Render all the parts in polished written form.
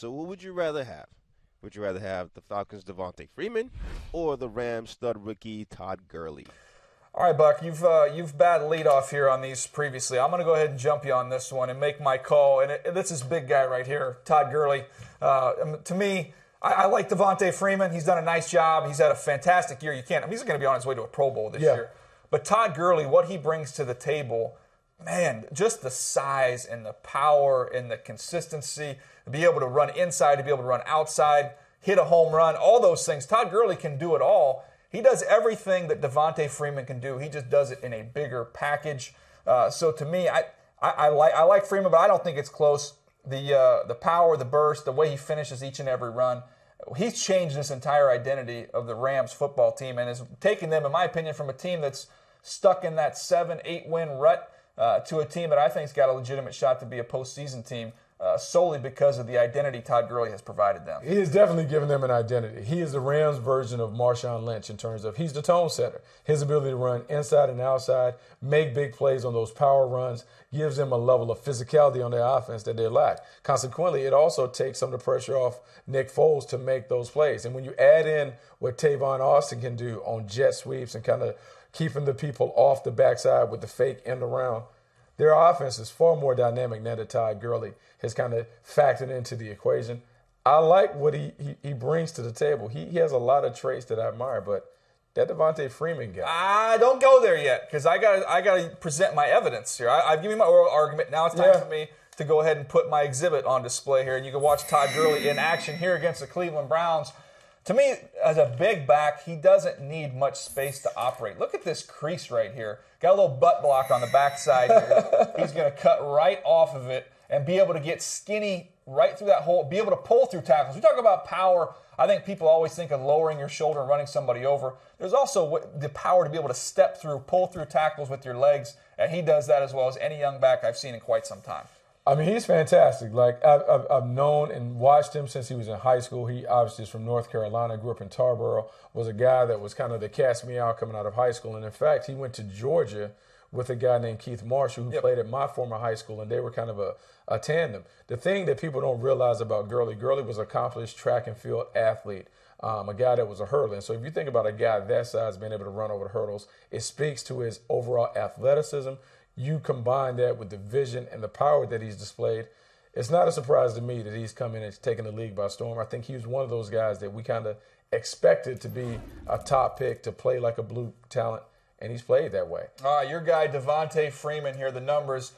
So what would you rather have? Would you rather have the Falcons' Devonta Freeman or the Rams' stud rookie Todd Gurley? All right, Buck, you've batted lead off here on these previously. I'm going to go ahead and jump you on this one and make my call. And this is big guy right here, Todd Gurley. To me, I like Devonta Freeman. He's done a nice job. He's had a fantastic year. He's going to be on his way to a Pro Bowl this year. But Todd Gurley, what he brings to the table, man, just the size and the power and the consistency, to be able to run inside, to be able to run outside, hit a home run, all those things. Todd Gurley can do it all. He does everything that Devonta Freeman can do. He just does it in a bigger package. So to me, I like Freeman, but I don't think it's close. The power, the burst, the way he finishes each and every run, he's changed this entire identity of the Rams football team and has taken them, in my opinion, from a team that's stuck in that 7-8 win rut to a team that I think has got a legitimate shot to be a postseason team. Solely because of the identity Todd Gurley has provided them. He has definitely given them an identity. He is the Rams' version of Marshawn Lynch in terms of he's the tone setter. His ability to run inside and outside, make big plays on those power runs, gives them a level of physicality on their offense that they lack. Consequently, it also takes some of the pressure off Nick Foles to make those plays. And when you add in what Tavon Austin can do on jet sweeps and kind of keeping the people off the backside with the fake end around, their offense is far more dynamic now that Todd Gurley has kind of factored into the equation. I like what he brings to the table. He has a lot of traits that I admire, but that Devonta Freeman guy. Don't go there yet, because I got to present my evidence here. I've given you my oral argument. Now it's time for me to go ahead and put my exhibit on display here, and you can watch Todd Gurley in action here against the Cleveland Browns. To me, as a big back, he doesn't need much space to operate. Look at this crease right here. Got a little butt block on the backside here. He's going to cut right off of it and be able to get skinny right through that hole, be able to pull through tackles. We talk about power. I think people always think of lowering your shoulder and running somebody over. There's also the power to be able to step through, pull through tackles with your legs, and he does that as well as any young back I've seen in quite some time. I mean, he's fantastic. Like, I've known and watched him since he was in high school. He obviously is from North Carolina, grew up in Tarboro, was a guy that was kind of the cast me out coming out of high school. And, in fact, he went to Georgia with a guy named Keith Marshall who played at my former high school, and they were kind of a tandem. The thing that people don't realize about Gurley was an accomplished track and field athlete, a guy that was a hurdler. And so if you think about a guy that size being able to run over the hurdles, it speaks to his overall athleticism. You combine that with the vision and the power that he's displayed, it's not a surprise to me that he's come in and taken the league by storm. I think he was one of those guys that we kind of expected to be a top pick, to play like a blue talent, and he's played that way. Your guy, Devonta Freeman here, the numbers,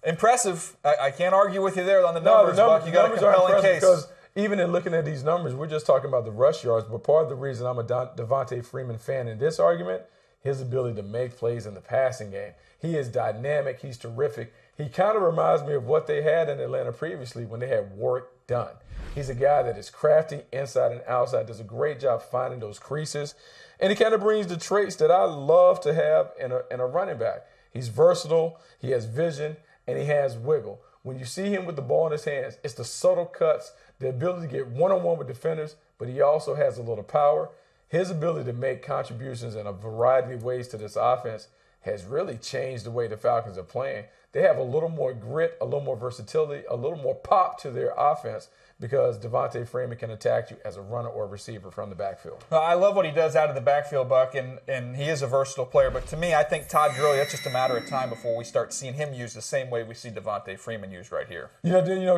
impressive. I can't argue with you there on the numbers, Buck. You got a compelling case. Because even in looking at these numbers, we're just talking about the rush yards, but part of the reason I'm a Devonta Freeman fan in this argument, his ability to make plays in the passing game. He is dynamic. He's terrific. He kind of reminds me of what they had in Atlanta previously when they had work done. He's a guy that is crafty inside and outside, does a great job finding those creases, and he kind of brings the traits that I love to have in a running back. He's versatile, he has vision, and he has wiggle. When you see him with the ball in his hands, it's the subtle cuts, the ability to get one-on-one with defenders, but he also has a little power. His ability to make contributions in a variety of ways to this offense has really changed the way the Falcons are playing. They have a little more grit, a little more versatility, a little more pop to their offense because Devonta Freeman can attack you as a runner or a receiver from the backfield. I love what he does out of the backfield, Buck, and he is a versatile player. But to me, I think Todd Gurley, that's just a matter of time before we start seeing him used the same way we see Devonta Freeman used right here.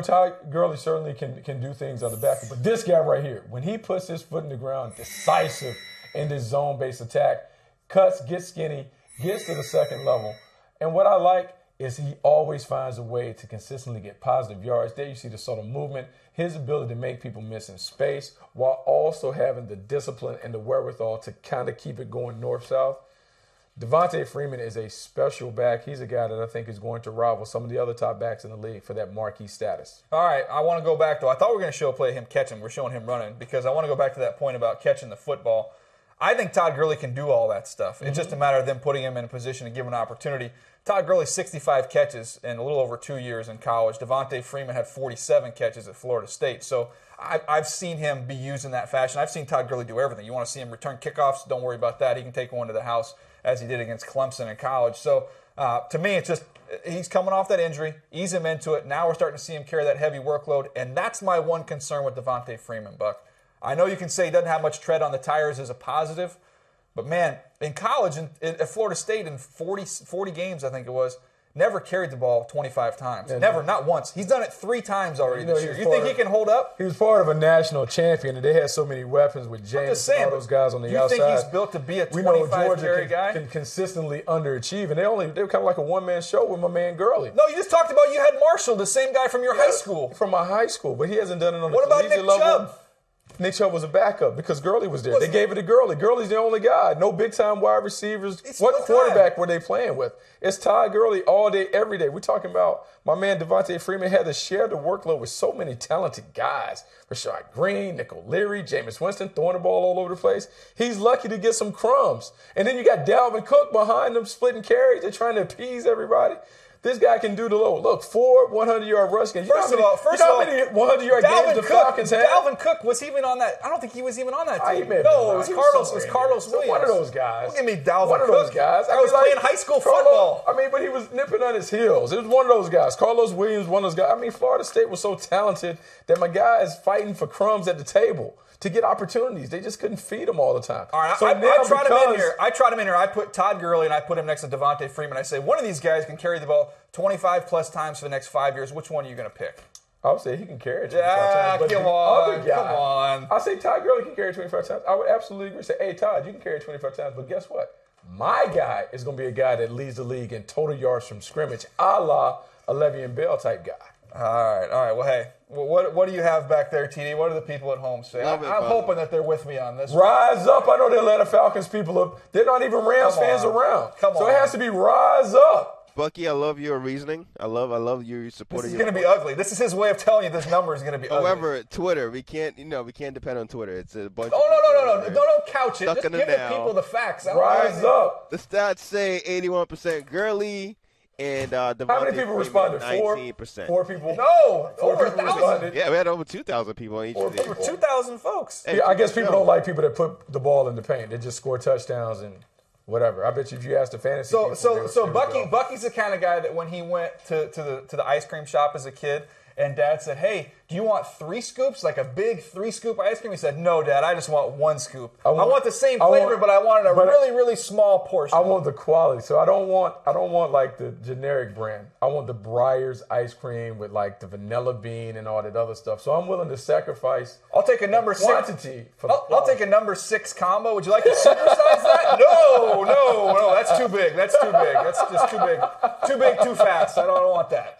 Todd Gurley certainly can do things on the backfield. But this guy right here, when he puts his foot in the ground, decisive in this zone-based attack, cuts, gets skinny, gets to the second level. And what I like is he always finds a way to consistently get positive yards. There you see the sort of movement, his ability to make people miss in space while also having the discipline and the wherewithal to kind of keep it going north-south. Devonta Freeman is a special back. He's a guy that I think is going to rival some of the other top backs in the league for that marquee status. All right, I want to go back, though. I thought we were going to show a play of him catching. We're showing him running because I want to go back to that point about catching the football. I think Todd Gurley can do all that stuff. It's just a matter of them putting him in a position to give him an opportunity. Todd Gurley, 65 catches in a little over 2 years in college. Devonta Freeman had 47 catches at Florida State. So I've seen him be used in that fashion. I've seen Todd Gurley do everything. You want to see him return kickoffs? Don't worry about that. He can take one to the house as he did against Clemson in college. So To me, it's just he's coming off that injury, ease him into it. Now we're starting to see him carry that heavy workload, and that's my one concern with Devonta Freeman, Buck. I know you can say he doesn't have much tread on the tires as a positive, but, man, in college, at Florida State, in 40 games, I think it was, never carried the ball 25 times. Yeah, never, not once. He's done it 3 times already this year. You think he can hold up? He was part of a national champion, and they had so many weapons with James and all those guys on the outside. You think he's built to be a 25 carry guy? Can consistently underachieve, and they were kind of like a one-man show with my man Gurley. No, you just talked about you had Marshall, the same guy from your high school. From my high school, but he hasn't done it on the What about collegiate Nick level. Chubb? Nick Chubb was a backup because Gurley was there. They gave it to Gurley. Gurley's the only guy. No big-time wide receivers. What quarterback were they playing with? It's Todd Gurley all day, every day. We're talking about my man Devonta Freeman had to share the workload with so many talented guys. Rashad Green, Nick O'Leary, Jameis Winston throwing the ball all over the place. He's lucky to get some crumbs. And then you got Dalvin Cook behind them splitting carries. They're trying to appease everybody. This guy can do the low. Look, 4 100-yard rush games. First of all, how many 100-yard games the Falcons had? Dalvin Cook was even on that. I don't think he was even on that team. No, it was Carlos Williams. One of those guys. Don't give me Dalvin Cook. One of those guys. I was playing high school football. But he was nipping on his heels. It was one of those guys. Carlos Williams, one of those guys. Florida State was so talented that my guy is fighting for crumbs at the table to get opportunities. They just couldn't feed him all the time. All right, so I tried him in here. I tried him in here. I put Todd Gurley and I put him next to Devonta Freeman. I say one of these guys can carry the ball 25-plus times for the next 5 years. Which one are you going to pick? I would say he can carry it 25 times. But come on. I say Todd Gurley can carry it 25 times. I would absolutely agree. Say, hey, Todd, you can carry it 25 times. But guess what? My guy is going to be a guy that leads the league in total yards from scrimmage, a la a Le'Veon Bell type guy. All right. Well, hey, what do you have back there, TD? What do the people at home say? I'm hoping that they're with me on this. Rise up. I know the Atlanta Falcons people they're not even Rams fans around. So it has to be rise up. Bucky, I love your reasoning. I love you supporting. This is going to be ugly. This is his way of telling you this number is going to be ugly. However, Twitter, we can't depend on Twitter. It's a bunch. No. Don't couch it. Just give the people the facts. Rise up. The stats say 81% Gurley. And how many people responded? 19%. 4 people? No, over 1,000. Yeah, we had over 2,000 people on each of these. Over 2,000 folks. Yeah, I guess people don't like people that put the ball in the paint. They just score touchdowns and whatever. I bet you if you ask the fantasy people, so Bucky's the kind of guy that when he went to the ice cream shop as a kid, and Dad said, "Hey, do you want 3 scoops, like a big 3-scoop ice cream?" He said, "No, Dad, I just want 1 scoop. I want the same flavor, but I wanted a really, really small portion." I want the quality, so I don't want like the generic brand. I want the Breyers ice cream with like the vanilla bean and all that other stuff. So I'm willing to sacrifice. I'll take a number 6 quantity. I'll take a number 6 combo. Would you like to supersize that? No, that's too big. That's just too big. Too big, too fast. I don't want that.